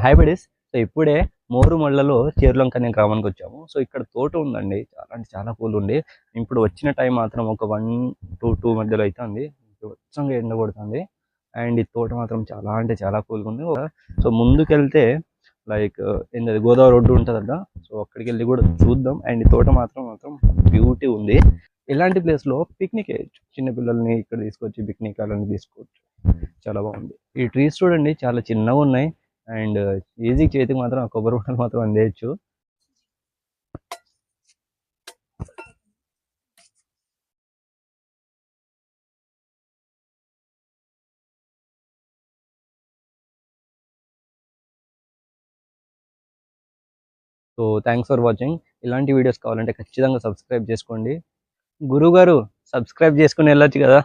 Hi buddies. So ఇప్పుడే మోరుమల్లలో చేర్లంక అనే గ్రామానికి వచ్చాము. సో ఇక్కడ తోట ఉందండి, చాలా అంటే చాలా కూల్ ఉంది. ఇప్పుడు వచ్చిన టైం మాత్రం ఒక 1 to 2 మధ్యలో అవుతుంది. వచ్చంగా ఎండ కొడుతుంది అండ్ ఈ తోట మాత్రం చాలా అంటే చాలా కూల్గా ఉంది. సో ముందుకెళ్తే లైక్ ఏంటది గోదావరి రోడ్డు ఉంటుందట. సో అక్కడికి వెళ్ళి కూడా చూద్దాం. అండ్ ఈ తోట మాత్రం మాత్రం బ్యూటీ ఉంది. ఇలాంటి ప్లేస్లో పిక్నిక్ వేయచ్చు, చిన్నపిల్లల్ని ఇక్కడ తీసుకొచ్చి పిక్నిక్ అలాంటి తీసుకోవచ్చు. చాలా బాగుంది. ఈ ట్రీస్ చూడండి, చాలా చిన్నగా ఉన్నాయి అండ్ ఈజీ చేతికి మాత్రం ఆ కొబ్బరి బొండాలు మాత్రం అందేయచ్చు. So thanks for watching. ఇలాంటి వీడియోస్ కావాలంటే ఖచ్చితంగా సబ్స్క్రైబ్ చేసుకోండి. గురువు గారు, సబ్స్క్రైబ్ చేసుకుని వెళ్ళొచ్చు కదా.